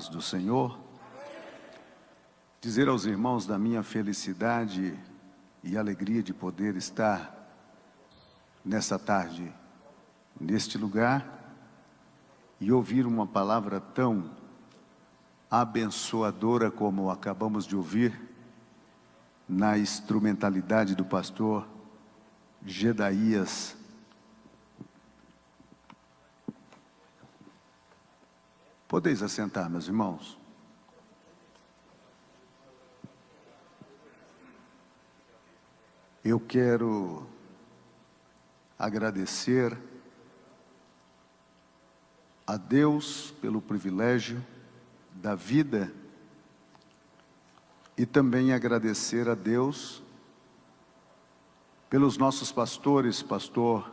paz do Senhor. Dizer aos irmãos da minha felicidade e alegria de poder estar nessa tarde, neste lugar, e ouvir uma palavra tão abençoadora como acabamos de ouvir, na instrumentalidade do pastor Gedaías. Podeis assentar, meus irmãos. Eu quero agradecer a Deus pelo privilégio da vida e também agradecer a Deus pelos nossos pastores, pastor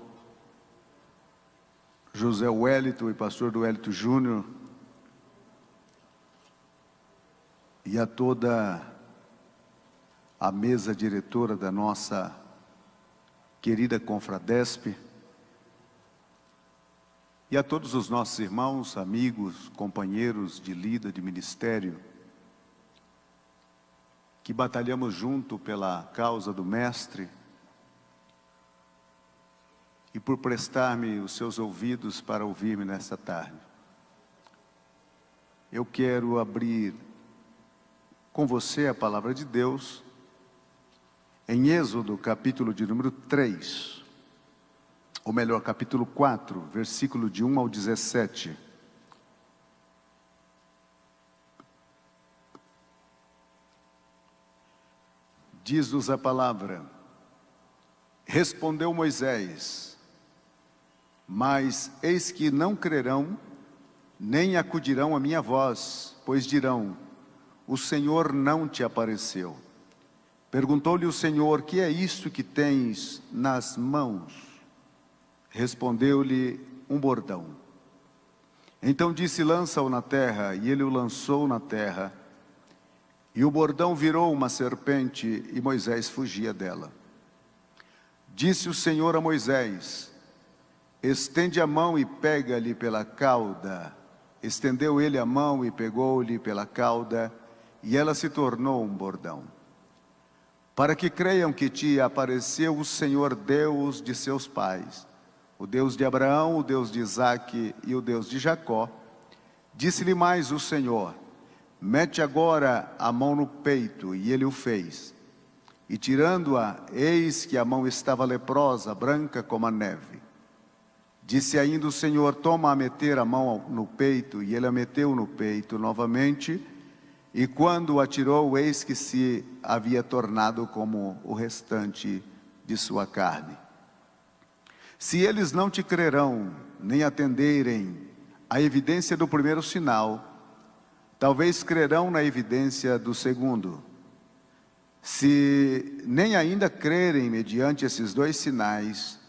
José Wellington e pastor Wellington Júnior, e a toda a mesa diretora da nossa querida Confradesp, e a todos os nossos irmãos, amigos, companheiros de lida, de ministério, que batalhamos junto pela causa do Mestre, e por prestar-me os seus ouvidos para ouvir-me nesta tarde. Eu quero abrir com você a palavra de Deus, em Êxodo, capítulo de número 3, ou melhor, capítulo 4, versículo de 1 ao 17. Diz-nos a palavra: respondeu Moisés: mas eis que não crerão, nem acudirão à minha voz, pois dirão: o Senhor não te apareceu. Perguntou-lhe o Senhor: que é isto que tens nas mãos? Respondeu-lhe: um bordão. Então disse: lança-o na terra. E ele o lançou na terra. E o bordão virou uma serpente, e Moisés fugia dela. Disse o Senhor a Moisés: estende a mão e pega-lhe pela cauda. Estendeu ele a mão e pegou-lhe pela cauda, e ela se tornou um bordão. Para que creiam que te apareceu o Senhor Deus de seus pais, o Deus de Abraão, o Deus de Isaque e o Deus de Jacó. Disse-lhe mais o Senhor: mete agora a mão no peito. E ele o fez. E tirando-a, eis que a mão estava leprosa, branca como a neve. Disse ainda o Senhor: toma a meter a mão no peito. E ele a meteu no peito novamente. E quando a tirou, eis que se havia tornado como o restante de sua carne. Se eles não te crerão, nem atenderem à evidência do primeiro sinal, talvez crerão na evidência do segundo. Se nem ainda crerem mediante esses dois sinais,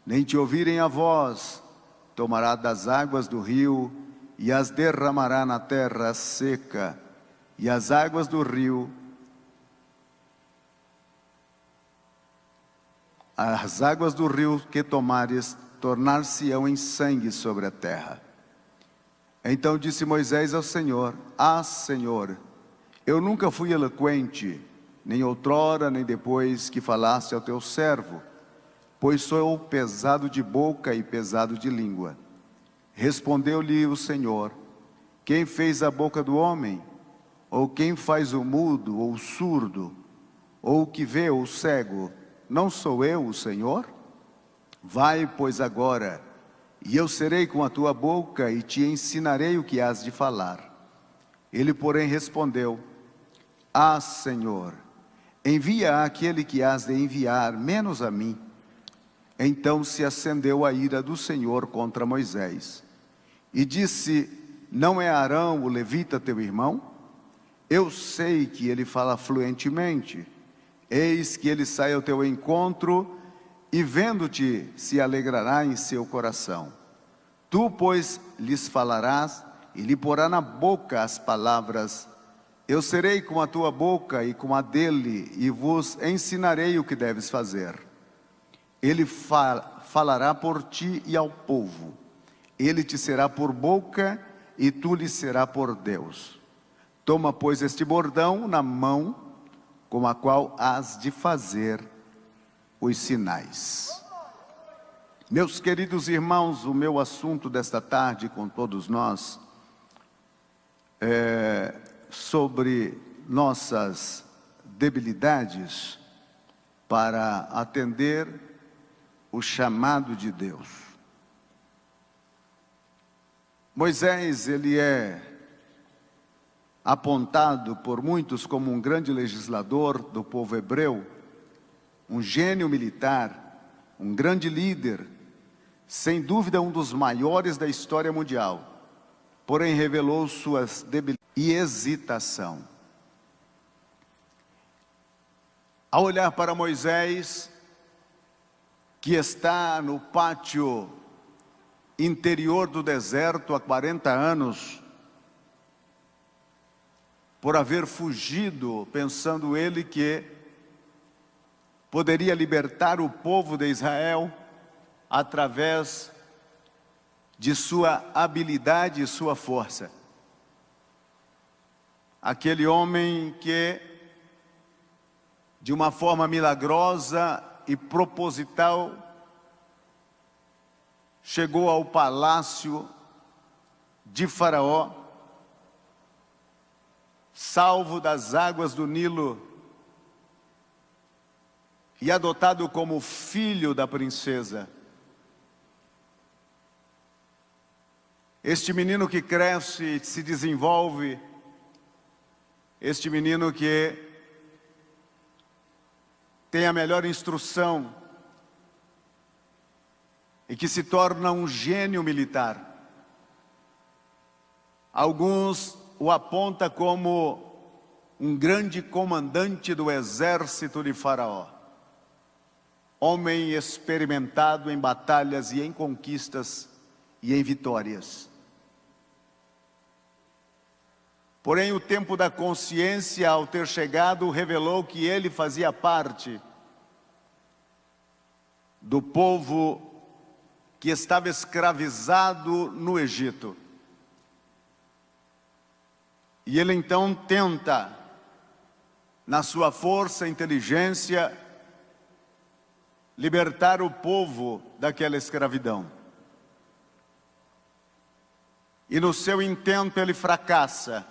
nem te ouvirem a voz, tomará das águas do rio e as derramará na terra seca. E as águas do rio, que tomares, tornar-se-ão em sangue sobre a terra. Então disse Moisés ao Senhor: ah, Senhor, eu nunca fui eloquente, nem outrora, nem depois que falaste ao teu servo, pois sou pesado de boca e pesado de língua. Respondeu-lhe o Senhor: quem fez a boca do homem? Ou quem faz o mudo ou o surdo, ou o que vê ou o cego? Não sou eu o Senhor? Vai, pois, agora, e eu serei com a tua boca e te ensinarei o que has de falar. Ele, porém, respondeu: ah, Senhor, envia aquele que has de enviar, menos a mim. Então se acendeu a ira do Senhor contra Moisés, e disse: não é Arão o levita teu irmão? Eu sei que ele fala fluentemente. Eis que ele sai ao teu encontro, e vendo-te se alegrará em seu coração. Tu, pois, lhes falarás, e lhe porá na boca as palavras. Eu serei com a tua boca e com a dele, e vos ensinarei o que deves fazer. Ele falará por ti e ao povo. Ele te será por boca e tu lhe será por Deus. Toma, pois, este bordão na mão, com a qual hás de fazer os sinais. Meus queridos irmãos, o meu assunto desta tarde com todos nós é sobre nossas debilidades para atender o chamado de Deus. Moisés, ele é apontado por muitos como um grande legislador do povo hebreu, um gênio militar, um grande líder, sem dúvida um dos maiores da história mundial, porém revelou suas debilidades e hesitação. Ao olhar para Moisés, que está no pátio interior do deserto há 40 anos, por haver fugido, pensando ele que poderia libertar o povo de Israel através de sua habilidade e sua força. Aquele homem que, de uma forma milagrosa e proposital, chegou ao palácio de Faraó, salvo das águas do Nilo e adotado como filho da princesa. Este menino que cresce e se desenvolve, este menino que tem a melhor instrução e que se torna um gênio militar. Alguns o apontam como um grande comandante do exército de Faraó, homem experimentado em batalhas e em conquistas e em vitórias. Porém, o tempo da consciência, ao ter chegado, revelou que ele fazia parte do povo que estava escravizado no Egito. E ele então tenta, na sua força e inteligência, libertar o povo daquela escravidão. E no seu intento ele fracassa.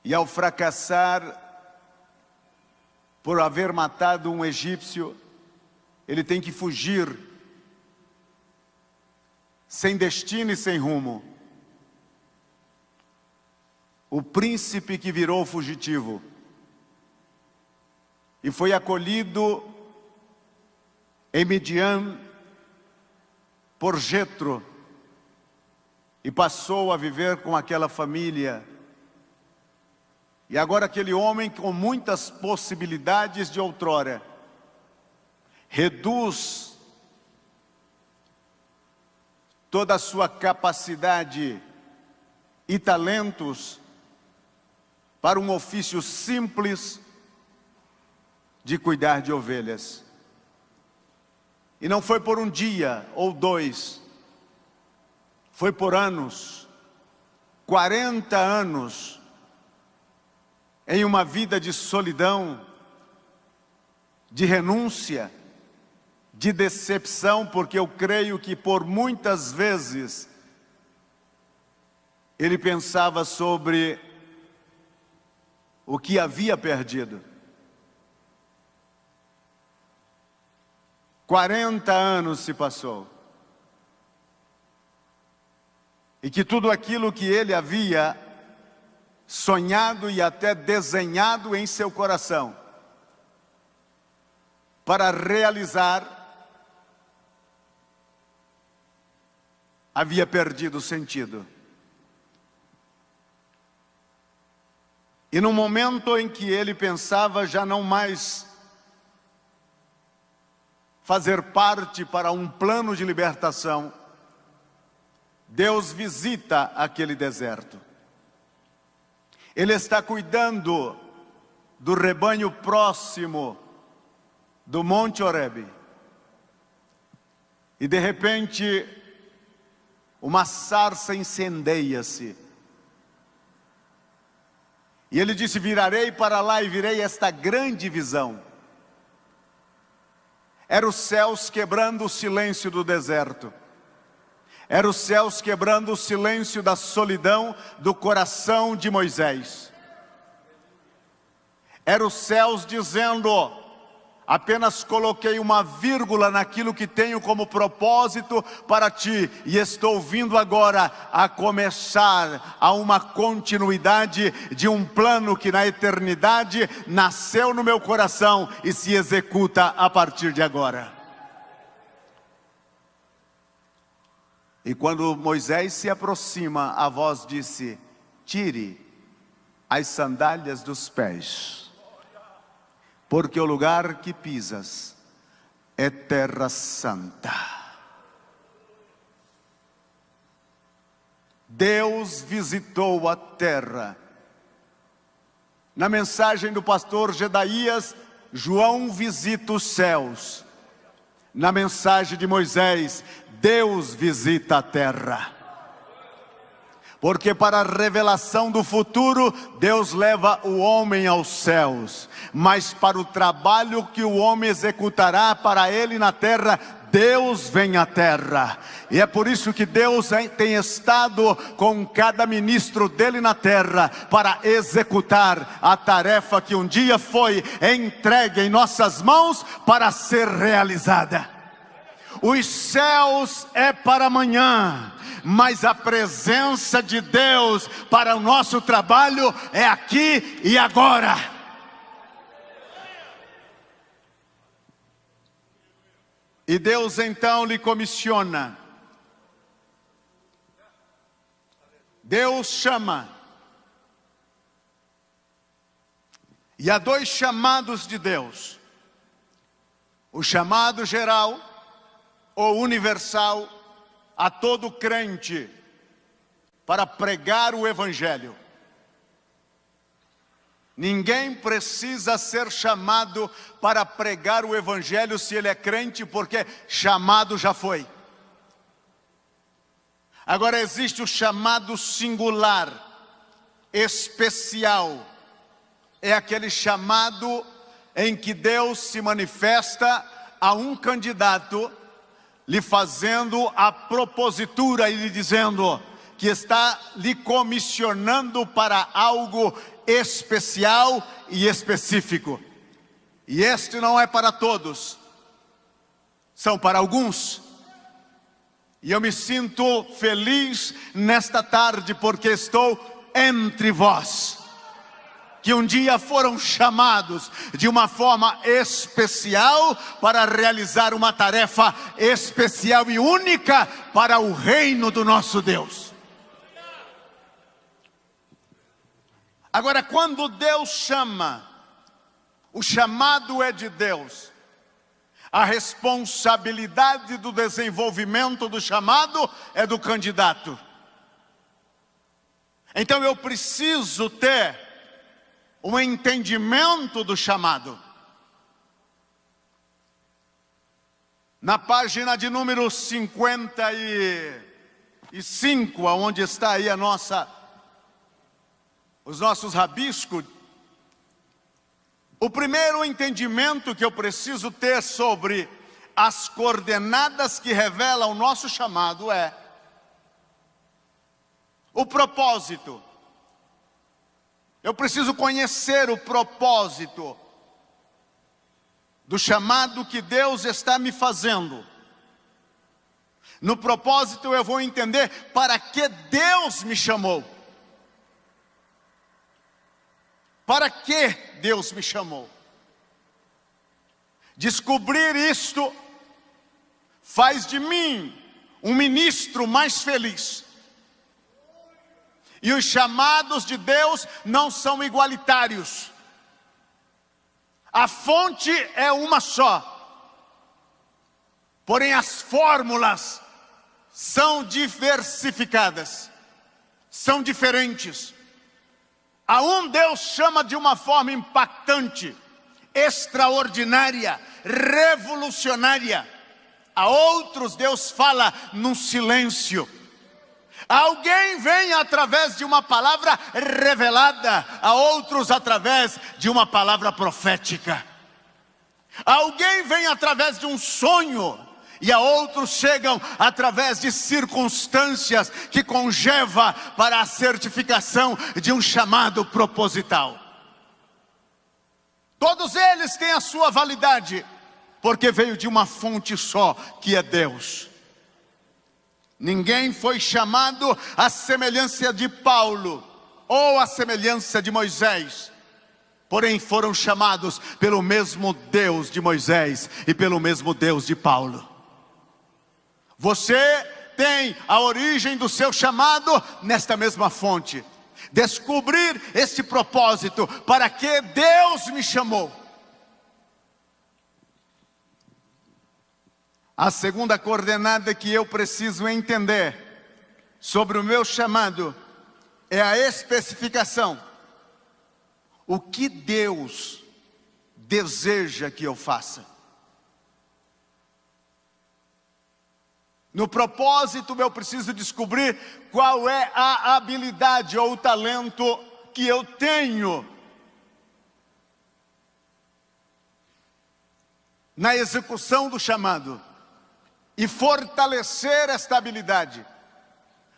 E ao fracassar, por haver matado um egípcio, ele tem que fugir, sem destino e sem rumo. O príncipe que virou fugitivo e foi acolhido em Midian por Jetro e passou a viver com aquela família. E agora aquele homem com muitas possibilidades de outrora, reduz toda a sua capacidade e talentos para um ofício simples de cuidar de ovelhas. E não foi por um dia ou dois, foi por anos, 40 anos, em uma vida de solidão, de renúncia, de decepção, porque eu creio que por muitas vezes ele pensava sobre o que havia perdido. 40 anos se passou. E que tudo aquilo que ele havia sonhado e até desenhado em seu coração para realizar, havia perdido o sentido. E no momento em que ele pensava já não mais fazer parte para um plano de libertação, Deus visita aquele deserto. Ele está cuidando do rebanho próximo do Monte Horebe. E de repente, uma sarça incendeia-se. E ele disse: virarei para lá e virei esta grande visão. Era os céus quebrando o silêncio do deserto. Era os céus quebrando o silêncio da solidão do coração de Moisés. Era os céus dizendo: apenas coloquei uma vírgula naquilo que tenho como propósito para ti, e estou vindo agora a começar a uma continuidade de um plano que na eternidade nasceu no meu coração e se executa a partir de agora. E quando Moisés se aproxima, a voz disse: tire as sandálias dos pés, porque o lugar que pisas é terra santa. Deus visitou a terra. Na mensagem do pastor Gedaías, João visita os céus. Na mensagem de Moisés, Deus visita a terra. Porque para a revelação do futuro, Deus leva o homem aos céus. Mas para o trabalho que o homem executará para ele na terra, Deus vem à terra. E é por isso que Deus tem estado com cada ministro dele na terra, para executar a tarefa que um dia foi entregue em nossas mãos para ser realizada. Os céus é para amanhã, mas a presença de Deus para o nosso trabalho é aqui e agora. E Deus então lhe comissiona. Deus chama. E há dois chamados de Deus: o chamado geral ou universal a todo crente para pregar o evangelho. Ninguém precisa ser chamado para pregar o evangelho se ele é crente, porque chamado já foi. Agora existe o chamado singular, especial. É aquele chamado em que Deus se manifesta a um candidato, lhe fazendo a propositura e lhe dizendo que está lhe comissionando para algo especial e específico. E este não é para todos, são para alguns. E eu me sinto feliz nesta tarde, porque estou entre vós, que um dia foram chamados de uma forma especial para realizar uma tarefa especial e única para o reino do nosso Deus. Agora, quando Deus chama, o chamado é de Deus. A responsabilidade do desenvolvimento do chamado é do candidato. Então eu preciso ter um entendimento do chamado. Na página de número 55, onde está aí os nossos rabiscos, o primeiro entendimento que eu preciso ter sobre as coordenadas que revelam o nosso chamado é o propósito. Eu preciso conhecer o propósito do chamado que Deus está me fazendo. No propósito eu vou entender para que Deus me chamou. Para que Deus me chamou? Descobrir isto faz de mim um ministro mais feliz. E os chamados de Deus não são igualitários. A fonte é uma só. Porém as fórmulas são diversificadas. São diferentes. A um Deus chama de uma forma impactante, extraordinária, revolucionária. A outros Deus fala num silêncio. Alguém vem através de uma palavra revelada, a outros através de uma palavra profética. Alguém vem através de um sonho, e a outros chegam através de circunstâncias que conleva para a certificação de um chamado proposital. Todos eles têm a sua validade, porque veio de uma fonte só, que é Deus. Ninguém foi chamado à semelhança de Paulo, ou à semelhança de Moisés. Porém foram chamados pelo mesmo Deus de Moisés e pelo mesmo Deus de Paulo. Você tem a origem do seu chamado nesta mesma fonte. Descobrir este propósito, para que Deus me chamou. A segunda coordenada que eu preciso entender sobre o meu chamado é a especificação. O que Deus deseja que eu faça? No propósito, eu preciso descobrir qual é a habilidade ou o talento que eu tenho na execução do chamado, e fortalecer esta habilidade,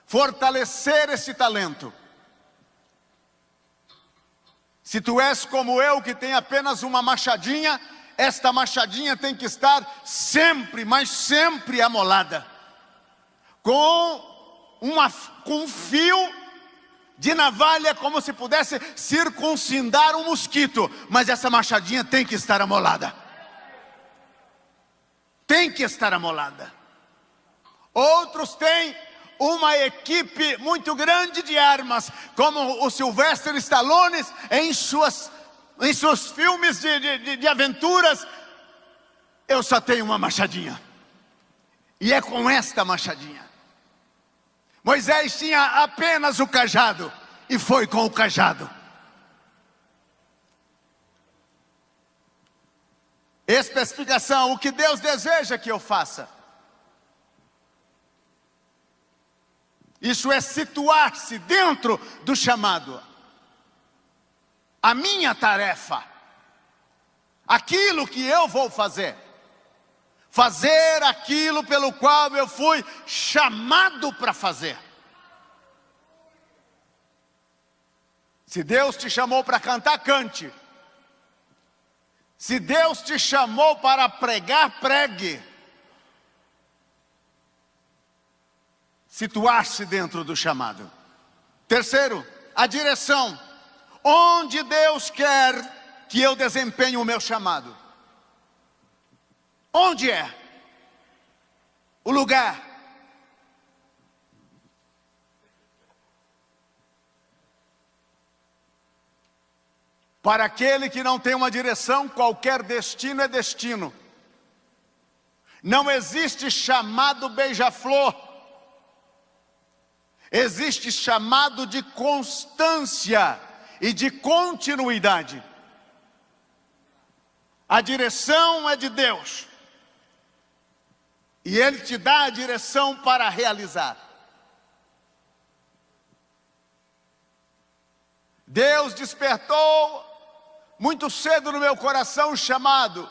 fortalecer esse talento. Se tu és como eu, que tem apenas uma machadinha, esta machadinha tem que estar sempre, mas sempre amolada, com um fio de navalha, como se pudesse circuncidar um mosquito, mas essa machadinha tem que estar amolada. Tem que estar amolada. Outros têm uma equipe muito grande de armas, como o Sylvester Stallone em seus filmes de aventuras. Eu só tenho uma machadinha, e é com esta machadinha. Moisés tinha apenas o cajado, e foi com o cajado. Especificação: o que Deus deseja que eu faça. Isso é situar-se dentro do chamado. A minha tarefa, aquilo que eu vou fazer. Fazer aquilo pelo qual eu fui chamado para fazer. Se Deus te chamou para cantar, cante. Se Deus te chamou para pregar, pregue. Situar-se dentro do chamado. Terceiro, a direção. Onde Deus quer que eu desempenhe o meu chamado? Onde é? O lugar. Para aquele que não tem uma direção, qualquer destino é destino. Não existe chamado beija-flor. Existe chamado de constância e de continuidade. A direção é de Deus. E Ele te dá a direção para realizar. Deus despertou muito cedo no meu coração o chamado.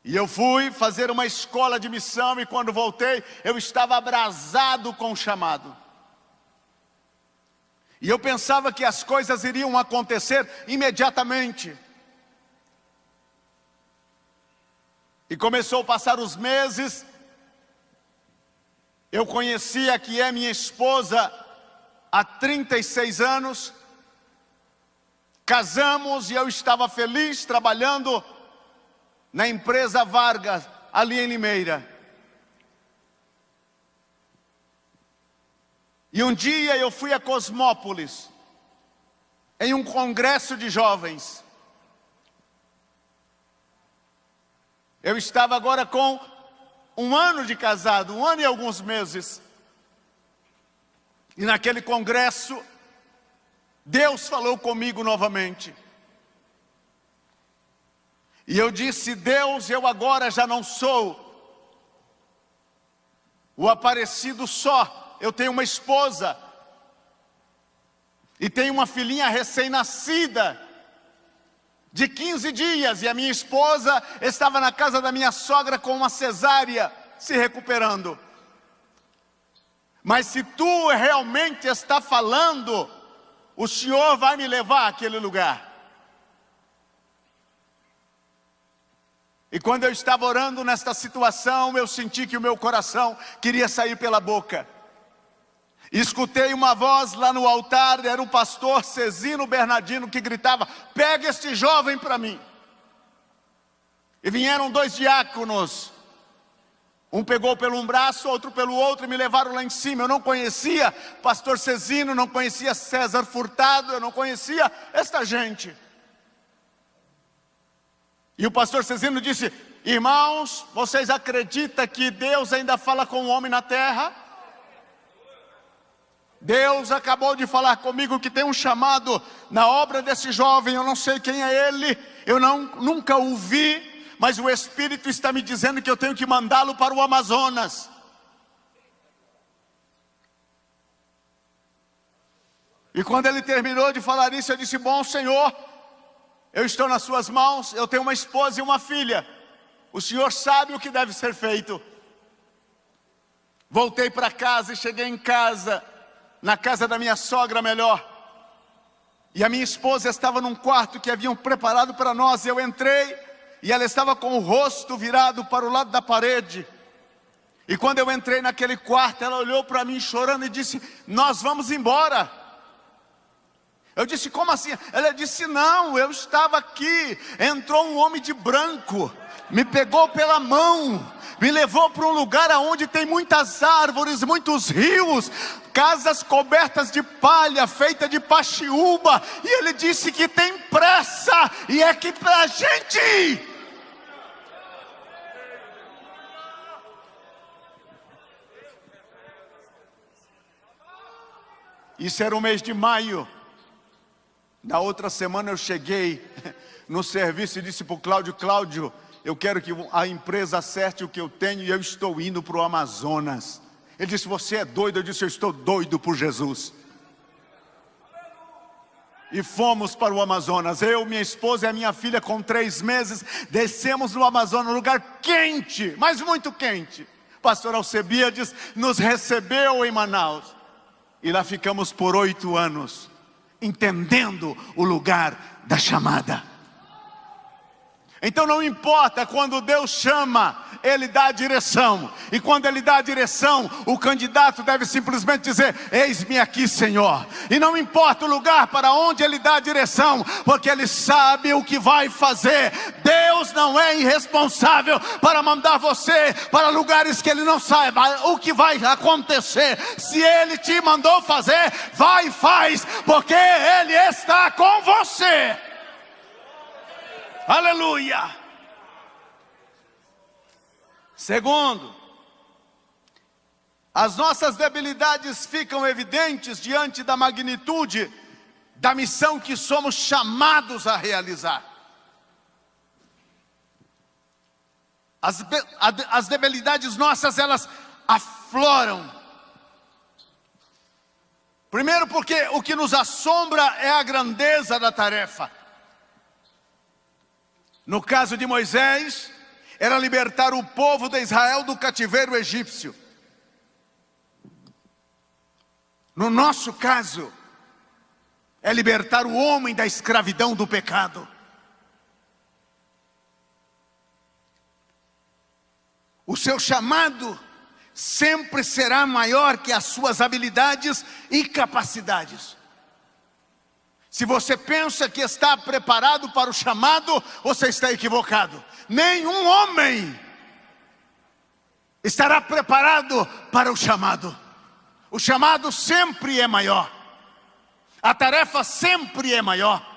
E eu fui fazer uma escola de missão, e quando voltei, eu estava abrasado com o chamado. E eu pensava que as coisas iriam acontecer imediatamente. E começou a passar os meses. Eu conheci a que é minha esposa há 36 anos. Casamos e eu estava feliz trabalhando na empresa Vargas, ali em Limeira. E um dia eu fui a Cosmópolis, em um congresso de jovens. Eu estava agora com 1 ano de casado, 1 ano e alguns meses. E naquele congresso, Deus falou comigo novamente. E eu disse: Deus, eu agora já não sou o aparecido só. Eu tenho uma esposa e tenho uma filhinha recém-nascida de 15 dias, e a minha esposa estava na casa da minha sogra com uma cesárea, se recuperando. Mas se tu realmente está falando, o Senhor vai me levar àquele lugar. E quando eu estava orando nesta situação, eu senti que o meu coração queria sair pela boca. Escutei uma voz lá no altar, era o pastor Cezino Bernardino que gritava: pega este jovem para mim. E vieram 2 diáconos, um pegou pelo um braço, outro pelo outro, e me levaram lá em cima. Eu não conhecia pastor Cezino, não conhecia César Furtado, eu não conhecia esta gente. E o pastor Cezino disse: irmãos, vocês acreditam que Deus ainda fala com o homem na terra? Deus acabou de falar comigo que tem um chamado na obra desse jovem. Eu não sei quem é ele, eu nunca o vi, mas o Espírito está me dizendo que eu tenho que mandá-lo para o Amazonas. E quando ele terminou de falar isso, eu disse: bom Senhor, eu estou nas suas mãos, eu tenho uma esposa e uma filha, o Senhor sabe o que deve ser feito. Voltei para casa e cheguei em casa, na casa da minha sogra melhor, e a minha esposa estava num quarto que haviam preparado para nós. Eu entrei e ela estava com o rosto virado para o lado da parede. E quando eu entrei naquele quarto, ela olhou para mim chorando e disse: nós vamos embora. Eu disse: como assim? Ela disse: não, eu estava aqui, entrou um homem de branco, me pegou pela mão, me levou para um lugar onde tem muitas árvores, muitos rios, casas cobertas de palha, feita de paxiúba, e ele disse que tem pressa, e é que pra gente ir. Isso era o mês de maio. Na outra semana eu cheguei no serviço e disse para o Cláudio: Cláudio, eu quero que a empresa acerte o que eu tenho, e eu estou indo para o Amazonas. Ele disse: você é doido? Eu disse: eu estou doido por Jesus. E fomos para o Amazonas, eu, minha esposa e a minha filha com 3 meses, descemos no Amazonas, um lugar quente, mas muito quente. Pastor Alcebiades nos recebeu em Manaus, e lá ficamos por 8 anos, entendendo o lugar da chamada. Então não importa, quando Deus chama, Ele dá a direção. E quando Ele dá a direção, o candidato deve simplesmente dizer: eis-me aqui, Senhor. E não importa o lugar para onde Ele dá a direção, porque Ele sabe o que vai fazer. Deus não é irresponsável para mandar você para lugares que Ele não saiba o que vai acontecer. Se Ele te mandou fazer, vai e faz, porque Ele está com você. Aleluia. Segundo, as nossas debilidades ficam evidentes diante da magnitude da missão que somos chamados a realizar. As debilidades nossas, elas afloram. Primeiro, porque o que nos assombra é a grandeza da tarefa. No caso de Moisés, era libertar o povo de Israel do cativeiro egípcio. No nosso caso, é libertar o homem da escravidão do pecado. O seu chamado sempre será maior que as suas habilidades e capacidades. Se você pensa que está preparado para o chamado, você está equivocado. Nenhum homem estará preparado para o chamado. O chamado sempre é maior. A tarefa sempre é maior.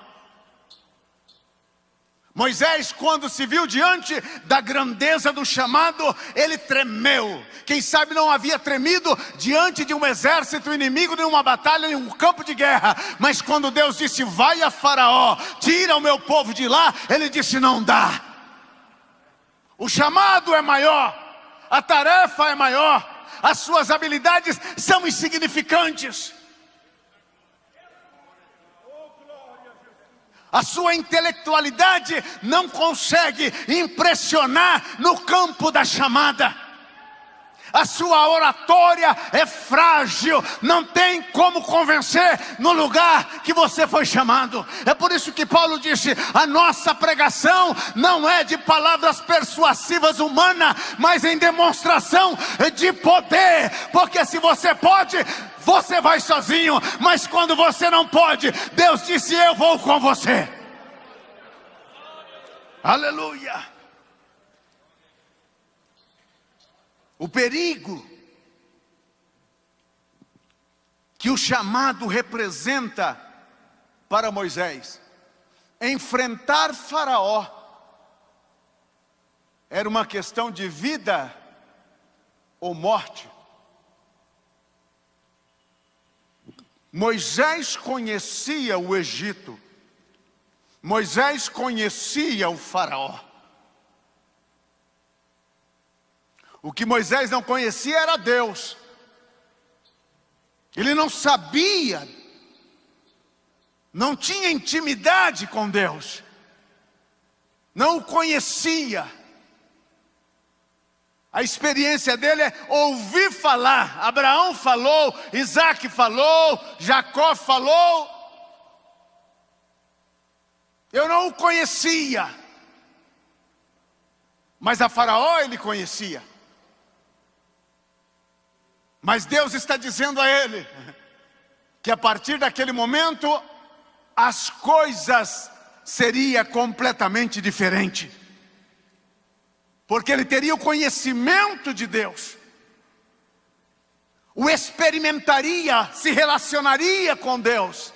Moisés, quando se viu diante da grandeza do chamado, ele tremeu. Quem sabe não havia tremido diante de um exército inimigo, de uma batalha, em um campo de guerra. Mas quando Deus disse: vai a Faraó, tira o meu povo de lá, ele disse: não dá. O chamado é maior, a tarefa é maior, as suas habilidades são insignificantes. A sua intelectualidade não consegue impressionar no campo da chamada. A sua oratória é frágil, não tem como convencer no lugar que você foi chamado. É por isso que Paulo disse: a nossa pregação não é de palavras persuasivas humanas, mas em demonstração de poder. Porque se você pode, você vai sozinho, mas quando você não pode, Deus disse: eu vou com você. Aleluia. O perigo que o chamado representa para Moisés, enfrentar Faraó, era uma questão de vida ou morte. Moisés conhecia o Egito, Moisés conhecia o Faraó. O que Moisés não conhecia era Deus. Ele não sabia, não tinha intimidade com Deus, não o conhecia. A experiência dele é ouvir falar. Abraão falou, Isaac falou, Jacó falou. Eu não o conhecia, mas a Faraó ele conhecia. Mas Deus está dizendo a ele que a partir daquele momento as coisas seriam completamente diferentes. Porque ele teria o conhecimento de Deus, o experimentaria, se relacionaria com Deus.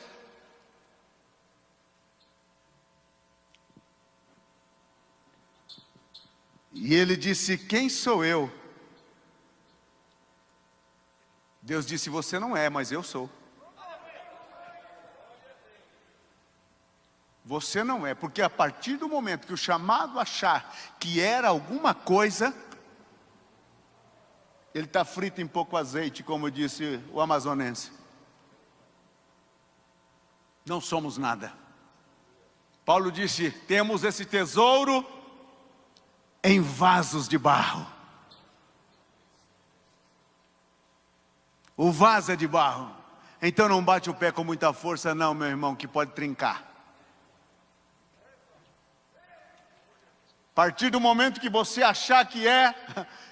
E ele disse: quem sou eu? Deus disse: você não é, mas eu sou. Você não é, porque a partir do momento que o chamado achar que era alguma coisa, ele está frito em pouco azeite, como disse o amazonense. Não somos nada. Paulo disse: temos esse tesouro em vasos de barro. O vaso é de barro. Então não bate o pé com muita força não, meu irmão, que pode trincar. A partir do momento que você achar que é,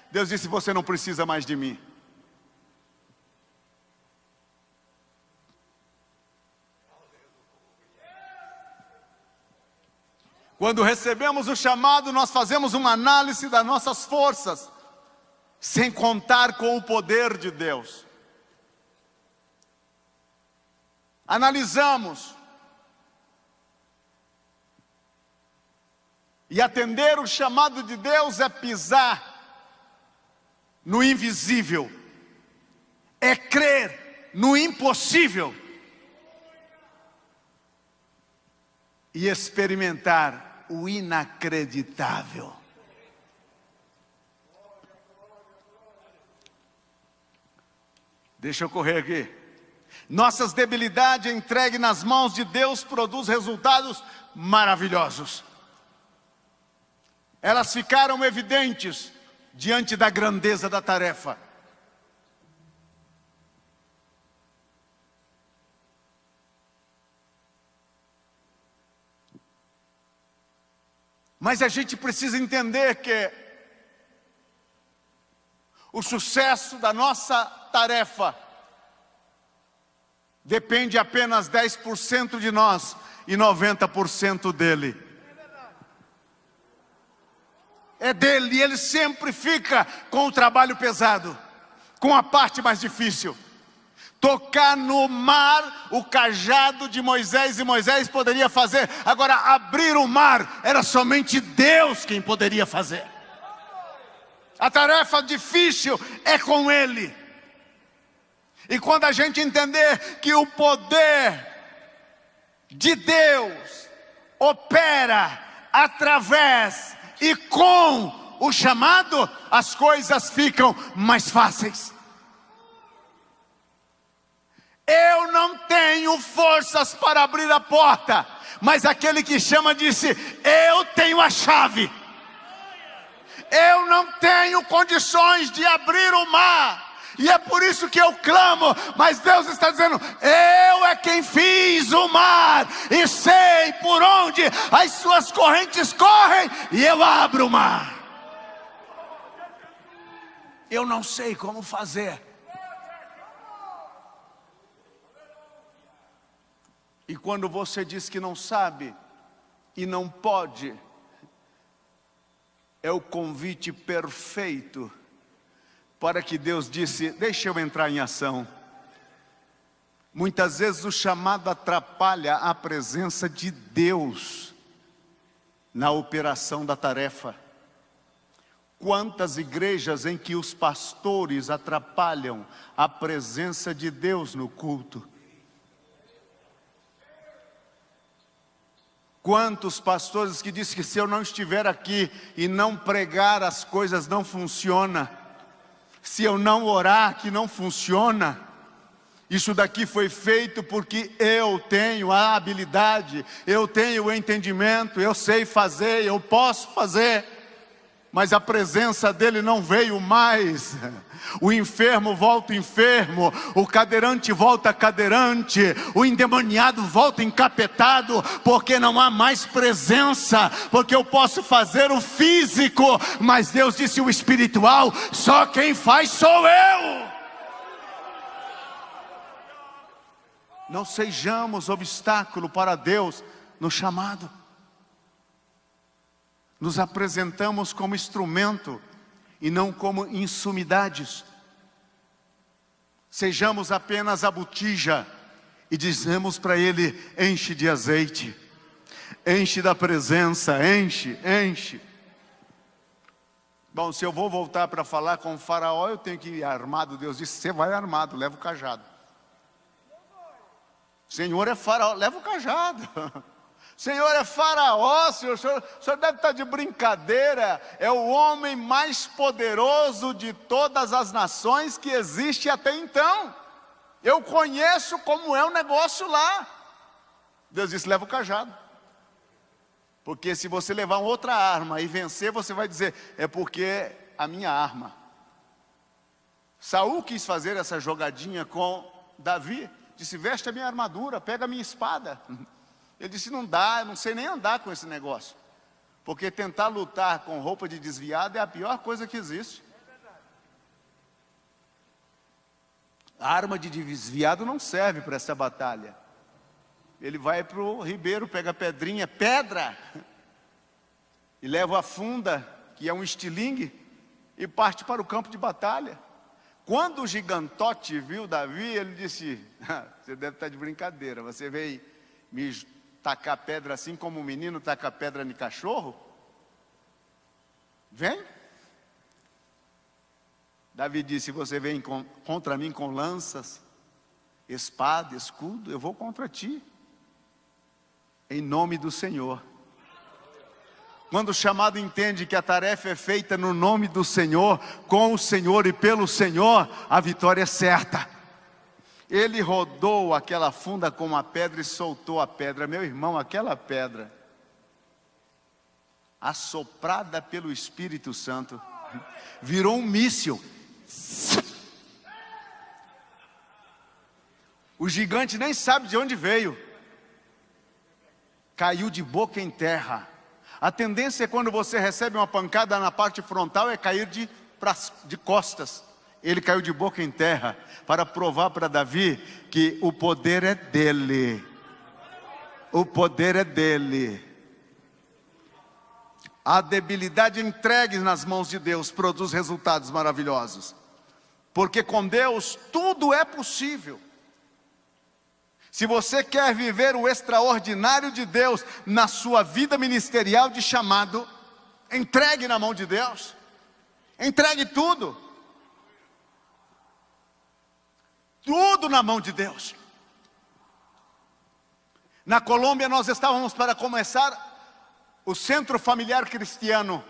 Deus disse: você não precisa mais de mim. Quando recebemos o chamado, nós fazemos uma análise das nossas forças, sem contar com o poder de Deus. Analisamos. E atender o chamado de Deus é pisar no invisível, é crer no impossível e experimentar o inacreditável. Deixa eu correr aqui. Nossas debilidades entregues nas mãos de Deus produzem resultados maravilhosos. Elas ficaram evidentes diante da grandeza da tarefa. Mas a gente precisa entender que o sucesso da nossa tarefa depende apenas 10% de nós e 90% dele. É dele, e ele sempre fica com o trabalho pesado, com a parte mais difícil. Tocar no mar o cajado de Moisés, e Moisés poderia fazer. Agora, abrir o mar, era somente Deus quem poderia fazer. A tarefa difícil é com ele. E quando a gente entender que o poder de Deus opera através e com o chamado, as coisas ficam mais fáceis. tenho forças para abrir a porta. Mas aquele que chama disse: eu tenho a chave. Eu não tenho condições de abrir o mar. E é por isso que eu clamo. Mas Deus está dizendo: eu é quem fiz o mar, e sei por onde as suas correntes correm, e eu abro o mar. Eu não sei como fazer. E quando você diz que não sabe e não pode, é o convite perfeito para que Deus disse: deixa eu entrar em ação. Muitas vezes o chamado atrapalha a presença de Deus na operação da tarefa. Quantas igrejas em que os pastores atrapalham a presença de Deus no culto? Quantos pastores que dizem que se eu não estiver aqui e não pregar, as coisas não funcionam. Se eu não orar, que não funciona. Isso daqui foi feito porque eu tenho a habilidade, eu tenho o entendimento, eu sei fazer, eu posso fazer. Mas a presença dele não veio mais. O enfermo volta enfermo, o cadeirante volta cadeirante, o endemoniado volta encapetado, porque não há mais presença, porque eu posso fazer o físico, mas Deus disse o espiritual, só quem faz sou eu. Não sejamos obstáculo para Deus no chamado. Nos apresentamos como instrumento e não como insumidades. Sejamos apenas a botija e dizemos para Ele: enche de azeite, enche da presença, enche, enche. Bom, se eu vou voltar para falar com o faraó, eu tenho que ir armado. Deus disse: você vai armado, leva o cajado. Senhor é faraó, leva o cajado. Senhor é faraó, o senhor deve estar de brincadeira. É o homem mais poderoso de todas as nações que existe até então. Eu conheço como é o negócio lá. Deus disse: leva o cajado. Porque se você levar outra arma e vencer, você vai dizer: é porque é a minha arma. Saul quis fazer essa jogadinha com Davi. Disse: veste a minha armadura, pega a minha espada. Ele disse: não dá, eu não sei nem andar com esse negócio. Porque tentar lutar com roupa de desviado é a pior coisa que existe. A arma de desviado não serve para essa batalha. Ele vai para o ribeiro, pega a pedrinha, pedra, e leva a funda, que é um estilingue, e parte para o campo de batalha. Quando o gigantote viu Davi, ele disse: você deve estar de brincadeira, você veio me tacar pedra assim como um menino taca pedra em cachorro? Vem. Davi disse: você vem contra mim com lanças, espada, escudo, eu vou contra ti, em nome do Senhor. Quando o chamado entende que a tarefa é feita no nome do Senhor, com o Senhor e pelo Senhor, a vitória é certa. Ele rodou aquela funda com uma pedra e soltou a pedra. Meu irmão, aquela pedra, assoprada pelo Espírito Santo, virou um míssil. O gigante nem sabe de onde veio. Caiu de boca em terra. A tendência é, quando você recebe uma pancada na parte frontal, é cair de costas. Ele caiu de boca em terra para provar para Davi que o poder é dele. O poder é dele. A debilidade entregue nas mãos de Deus produz resultados maravilhosos. Porque com Deus tudo é possível. Se você quer viver o extraordinário de Deus na sua vida ministerial de chamado, entregue na mão de Deus. Entregue tudo. Tudo na mão de Deus. Na Colômbia nós estávamos para começar o Centro Familiar Cristiano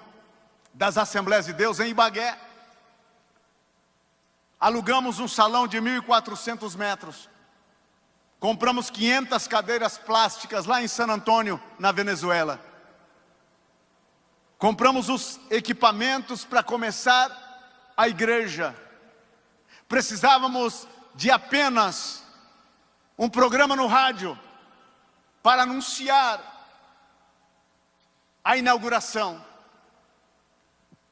das Assembleias de Deus em Ibagué. Alugamos um salão de 1.400 metros, Compramos 500 cadeiras plásticas lá em San Antônio, na Venezuela. Compramos os equipamentos para começar a igreja. Precisávamos de apenas um programa no rádio para anunciar a inauguração.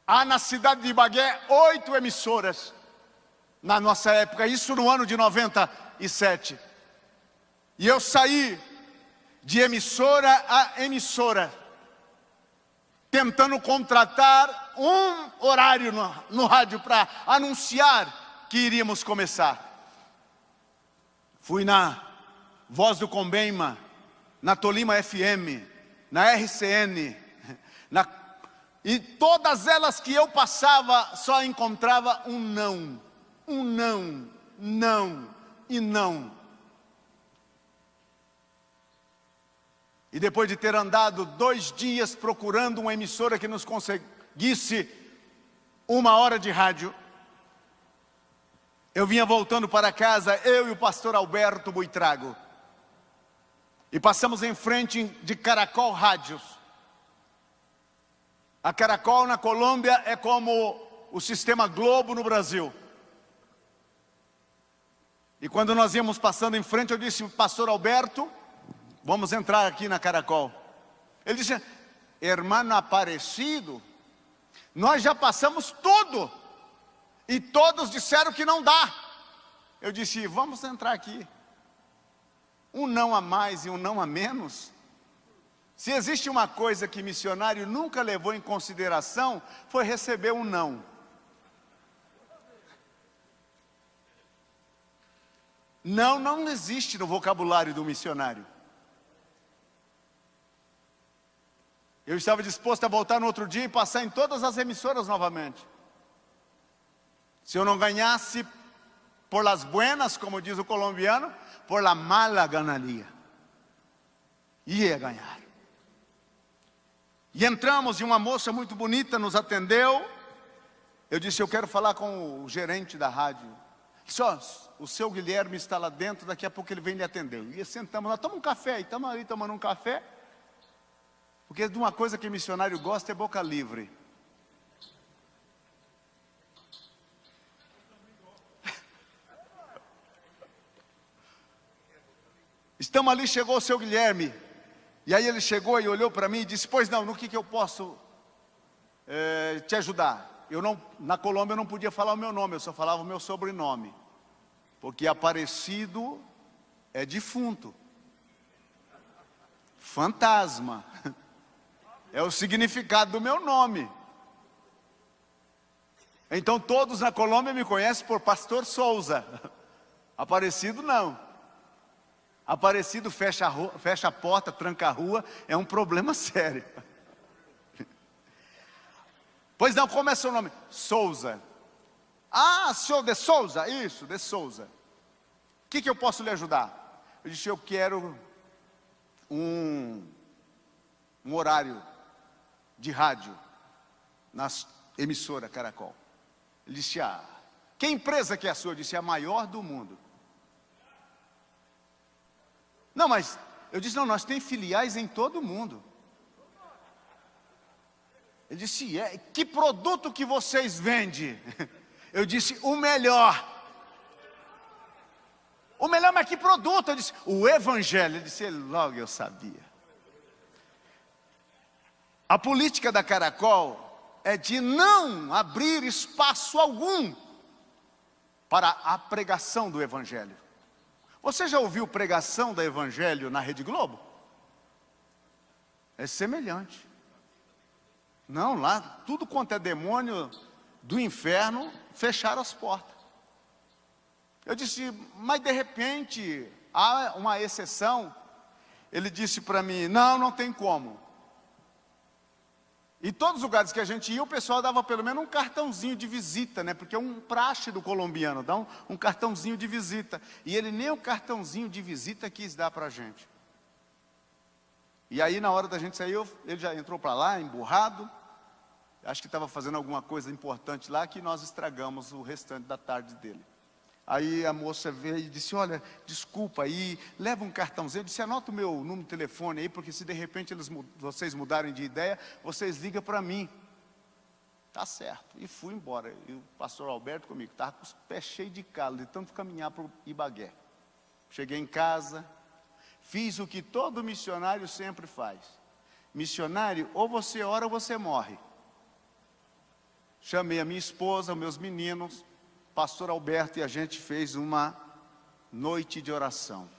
Há na cidade de Ibagué 8 emissoras na nossa época, isso no ano de 97. E eu saí de emissora a emissora, tentando contratar um horário no rádio para anunciar que iríamos começar. Fui na Voz do Combema, na Tolima FM, na RCN, e todas elas que eu passava só encontrava um não, não e não. E depois de ter andado 2 dias procurando uma emissora que nos conseguisse 1 hora de rádio, eu vinha voltando para casa, eu e o pastor Alberto Buitrago, e passamos em frente de Caracol Rádios. A Caracol na Colômbia é como o sistema Globo no Brasil. E quando nós íamos passando em frente, eu disse, pastor Alberto, vamos entrar aqui na Caracol. Ele disse, hermano Aparecido, nós já passamos tudo. E todos disseram que não dá. Eu disse, vamos entrar aqui. Um não a mais e um não a menos. Se existe uma coisa que missionário nunca levou em consideração, foi receber um não. Não existe no vocabulário do missionário. Eu estava disposto a voltar no outro dia e passar em todas as emissoras novamente. Se eu não ganhasse por las buenas, como diz o colombiano, por la mala ganaria. Ia ganhar. E entramos e uma moça muito bonita nos atendeu. Eu disse, eu quero falar com o gerente da rádio. Só, o seu Guilherme está lá dentro, daqui a pouco ele vem lhe atender. E sentamos lá, toma um café, e estamos ali tomando um café. Porque de uma coisa que missionário gosta é boca livre. Estamos ali, chegou o seu Guilherme. E aí ele chegou e olhou para mim e disse, pois não, no que eu posso te ajudar? Na Colômbia eu não podia falar o meu nome, eu só falava o meu sobrenome. Porque Aparecido é defunto. Fantasma. É o significado do meu nome. Então todos na Colômbia me conhecem por Pastor Souza. Aparecido não. Aparecido fecha a porta, tranca a rua, é um problema sério. Pois não, como é seu nome? Souza. Ah, senhor de Souza? Isso, de Souza. O que eu posso lhe ajudar? Eu disse, eu quero um horário de rádio na emissora Caracol. Ele disse, que empresa que é a sua? Eu disse, a maior do mundo. Não, mas eu disse, não, nós temos filiais em todo o mundo. Ele disse, que produto que vocês vendem? Eu disse, o melhor. O melhor, mas que produto? Eu disse, o Evangelho. Ele disse, logo eu sabia. A política da Caracol é de não abrir espaço algum para a pregação do Evangelho. Você já ouviu pregação do Evangelho na Rede Globo? É semelhante. Não, lá tudo quanto é demônio do inferno, fecharam as portas. Eu disse, mas de repente, há uma exceção. Ele disse para mim, não tem como. E todos os lugares que a gente ia, o pessoal dava pelo menos um cartãozinho de visita, né? Porque é um praxe do colombiano, dá um cartãozinho de visita. E ele nem o cartãozinho de visita quis dar para a gente. E aí na hora da gente sair, ele já entrou para lá, emburrado. Acho que estava fazendo alguma coisa importante lá, que nós estragamos o restante da tarde dele. Aí a moça veio e disse, olha, desculpa aí, leva um cartãozinho. Eu disse, anota o meu número de telefone aí, porque se de repente vocês mudarem de ideia, vocês ligam para mim. Tá certo. E fui embora. E o pastor Alberto comigo, estava com os pés cheios de calo, de tanto caminhar para o Ibagué. Cheguei em casa, fiz o que todo missionário sempre faz. Missionário, ou você ora ou você morre. Chamei a minha esposa, meus meninos, pastor Alberto, e a gente fez uma noite de oração.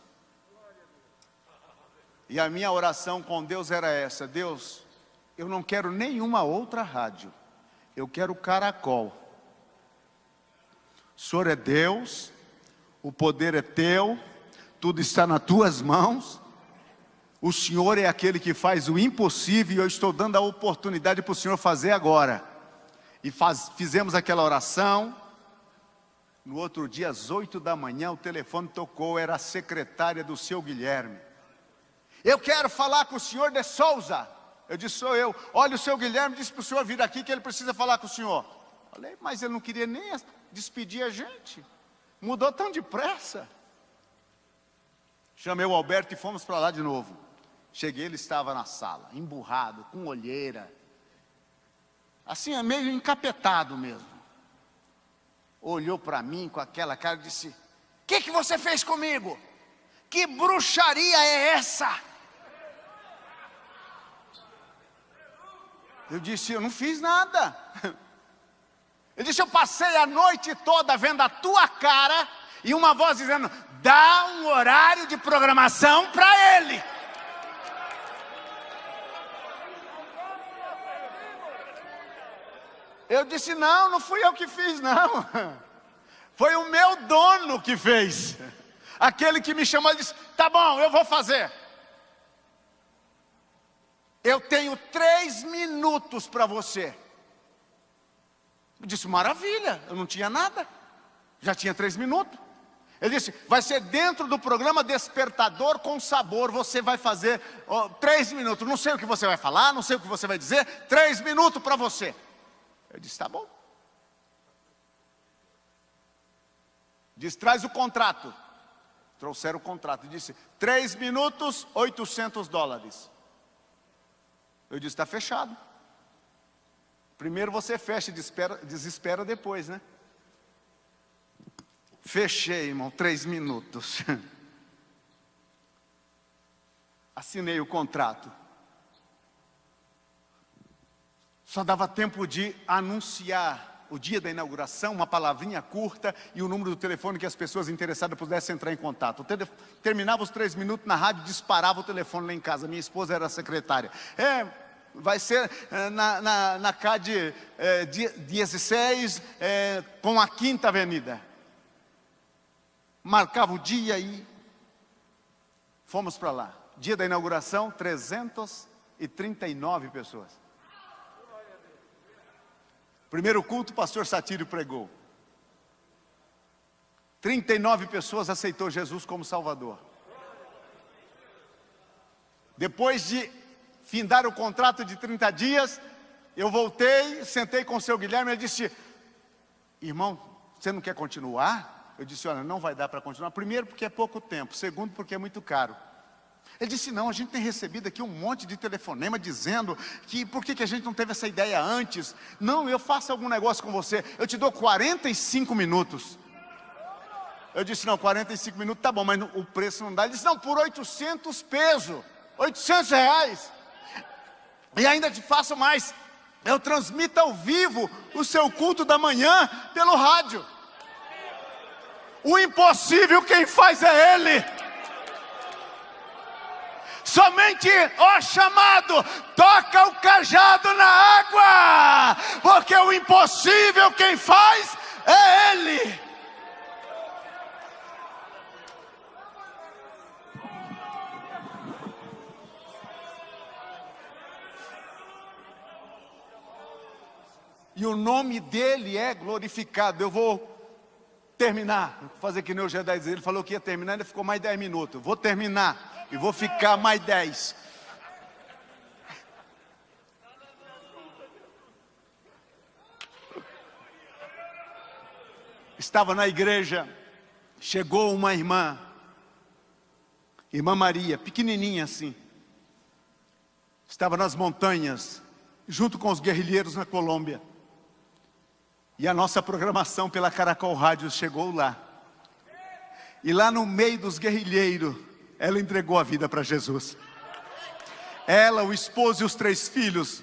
E a minha oração com Deus era essa: Deus, eu não quero nenhuma outra rádio, eu quero Caracol. O Senhor é Deus, o poder é teu, tudo está nas tuas mãos. O Senhor é aquele que faz o impossível, e eu estou dando a oportunidade para o Senhor fazer agora. E fizemos aquela oração. No outro dia, às 8 da manhã, o telefone tocou, era a secretária do seu Guilherme. Eu quero falar com o senhor de Souza. Eu disse, sou eu. Olha, o seu Guilherme disse para o senhor vir aqui que ele precisa falar com o senhor. Falei, mas ele não queria nem despedir a gente. Mudou tão depressa. Chamei o Alberto e fomos para lá de novo. Cheguei, ele estava na sala, emburrado, com olheira. Assim, meio encapetado mesmo. Olhou para mim com aquela cara e disse, o que você fez comigo? Que bruxaria é essa? Eu disse, eu não fiz nada. Ele disse, eu passei a noite toda vendo a tua cara e uma voz dizendo, dá um horário de programação para ele. Eu disse, não fui eu que fiz, não. Foi o meu dono que fez. Aquele que me chamou e disse, tá bom, eu vou fazer. Eu tenho 3 minutos para você. Eu disse, maravilha, eu não tinha nada. Já tinha 3 minutos. Ele disse, vai ser dentro do programa Despertador com Sabor. Você vai fazer 3 minutos. Não sei o que você vai falar, não sei o que você vai dizer. 3 minutos para você. Eu disse, tá bom. Disse, traz o contrato. Trouxeram o contrato. Disse, 3 minutos, $800. Eu disse, está fechado. Primeiro você fecha e desespera depois, né? Fechei, irmão, 3 minutos. Assinei o contrato. Só dava tempo de anunciar o dia da inauguração, uma palavrinha curta e o número do telefone que as pessoas interessadas pudessem entrar em contato. Terminava os 3 minutos na rádio, disparava o telefone lá em casa. Minha esposa era a secretária. Vai ser na CAD 16, com a 5ª Avenida. Marcava o dia e fomos para lá. Dia da inauguração, 339 pessoas. Primeiro culto, o pastor Satírio pregou. 39 pessoas aceitou Jesus como Salvador. Depois de findar o contrato de 30 dias, eu voltei, sentei com o seu Guilherme, ele disse, irmão, você não quer continuar? Eu disse, olha, não vai dar para continuar. Primeiro, porque é pouco tempo. Segundo, porque é muito caro. Ele disse, não, a gente tem recebido aqui um monte de telefonema dizendo que por que a gente não teve essa ideia antes? Não, eu faço algum negócio com você, eu te dou 45 minutos. Eu disse, não, 45 minutos tá bom, mas o preço não dá. Ele disse, não, por 800 pesos, 800 reais. E ainda te faço mais, eu transmito ao vivo o seu culto da manhã pelo rádio. O impossível quem faz é Ele. Somente o chamado toca o cajado na água, porque o impossível quem faz é Ele. E o nome dele é glorificado. Eu vou terminar, vou fazer que nem o Jedi diz. Ele falou que ia terminar, ele ficou mais 10 minutos. Vou terminar. E vou ficar mais 10. Estava na igreja, chegou uma irmã Maria, pequenininha assim, estava nas montanhas, junto com os guerrilheiros na Colômbia, e a nossa programação pela Caracol Rádio chegou lá, e lá no meio dos guerrilheiros, ela entregou a vida para Jesus. Ela, o esposo e os 3 filhos,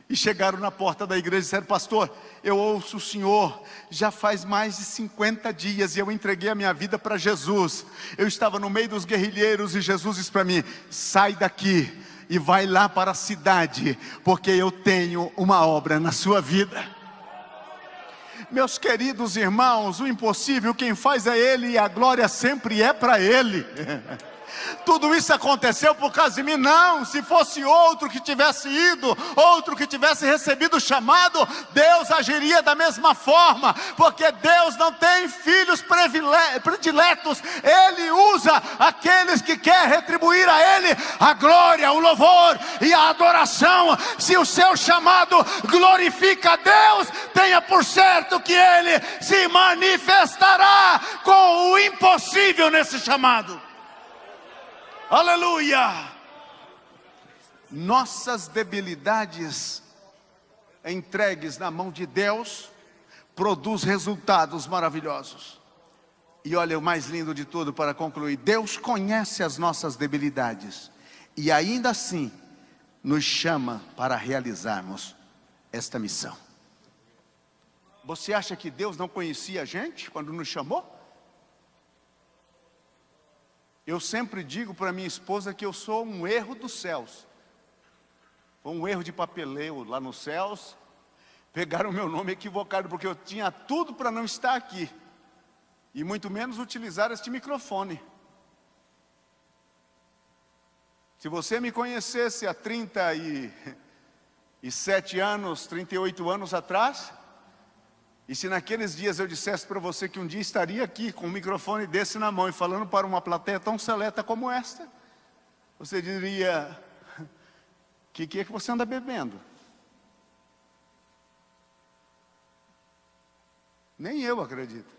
e chegaram na porta da igreja e disseram: pastor, eu ouço o senhor já faz mais de 50 dias e eu entreguei a minha vida para Jesus. Eu estava no meio dos guerrilheiros e Jesus disse para mim: sai daqui e vai lá para a cidade, porque eu tenho uma obra na sua vida. Meus queridos irmãos, o impossível quem faz é Ele, e a glória sempre é para Ele. Tudo isso aconteceu por causa de mim? Não. Se fosse outro que tivesse ido, outro que tivesse recebido o chamado, Deus agiria da mesma forma, porque Deus não tem filhos prediletos. Ele usa aqueles que quer retribuir a Ele a glória, o louvor e a adoração. Se o seu chamado glorifica a Deus, tenha por certo que Ele se manifestará com o impossível nesse chamado. Aleluia! Nossas debilidades entregues na mão de Deus produz resultados maravilhosos. E olha o mais lindo de tudo para concluir: Deus conhece as nossas debilidades e ainda assim nos chama para realizarmos esta missão. Você acha que Deus não conhecia a gente quando nos chamou? Eu sempre digo para minha esposa que eu sou um erro dos céus. Foi um erro de papeleio lá nos céus. Pegaram o meu nome equivocado, porque eu tinha tudo para não estar aqui. E muito menos utilizar este microfone. Se você me conhecesse há 37 anos, 38 anos atrás, e se naqueles dias eu dissesse para você que um dia estaria aqui com um microfone desse na mão e falando para uma plateia tão seleta como esta, você diria: que é que você anda bebendo? Nem eu acredito.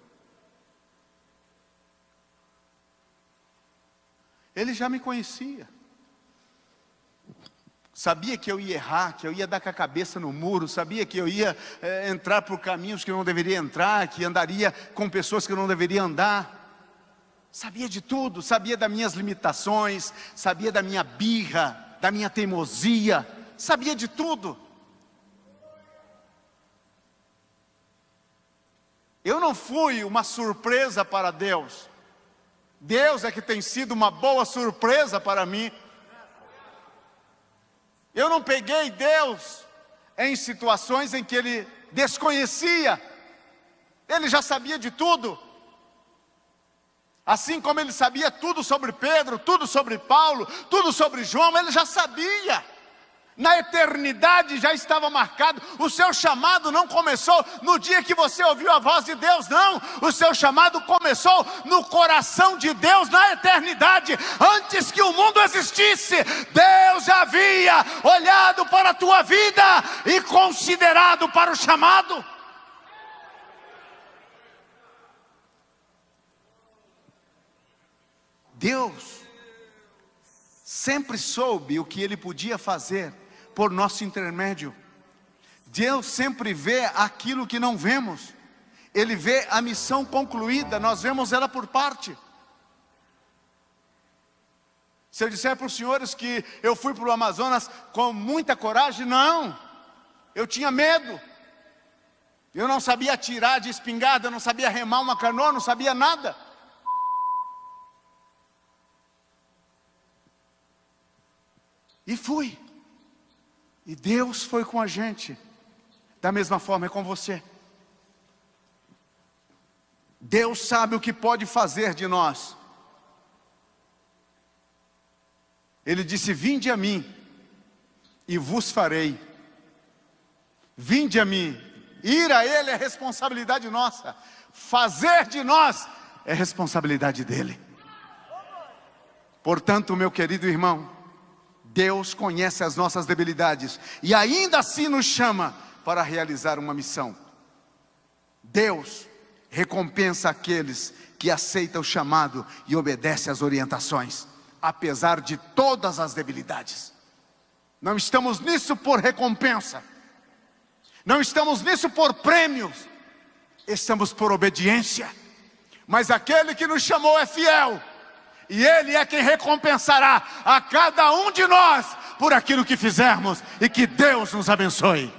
Ele já me conhecia. Sabia que eu ia errar, que eu ia dar com a cabeça no muro, sabia que eu ia entrar por caminhos que eu não deveria entrar, que andaria com pessoas que eu não deveria andar. Sabia de tudo, sabia das minhas limitações, sabia da minha birra, da minha teimosia, sabia de tudo. Eu não fui uma surpresa para Deus. Deus é que tem sido uma boa surpresa para mim. Eu não peguei Deus em situações em que Ele desconhecia. Ele já sabia de tudo. Assim como Ele sabia tudo sobre Pedro, tudo sobre Paulo, tudo sobre João, Ele já sabia. Na eternidade já estava marcado. O seu chamado não começou no dia que você ouviu a voz de Deus, não. O seu chamado começou no coração de Deus na eternidade. Antes que o mundo existisse, Deus já havia olhado para a tua vida e considerado para o chamado. Deus sempre soube o que Ele podia fazer por nosso intermédio. Deus sempre vê aquilo que não vemos. Ele vê a missão concluída, nós vemos ela por parte. Se eu disser para os senhores que eu fui para o Amazonas com muita coragem, não. Eu tinha medo. Eu não sabia atirar de espingarda, eu não sabia remar uma canoa, não sabia nada. E fui. E Deus foi com a gente. Da mesma forma é com você. Deus sabe o que pode fazer de nós. Ele disse: vinde a mim e vos farei. Vinde a mim. Ir a Ele é responsabilidade nossa. Fazer de nós é responsabilidade dEle. Portanto, meu querido irmão, Deus conhece as nossas debilidades e ainda assim nos chama para realizar uma missão. Deus recompensa aqueles que aceitam o chamado e obedecem às orientações, apesar de todas as debilidades. Não estamos nisso por recompensa, não estamos nisso por prêmios, estamos por obediência. Mas aquele que nos chamou é fiel, e Ele é quem recompensará a cada um de nós por aquilo que fizermos, e que Deus nos abençoe.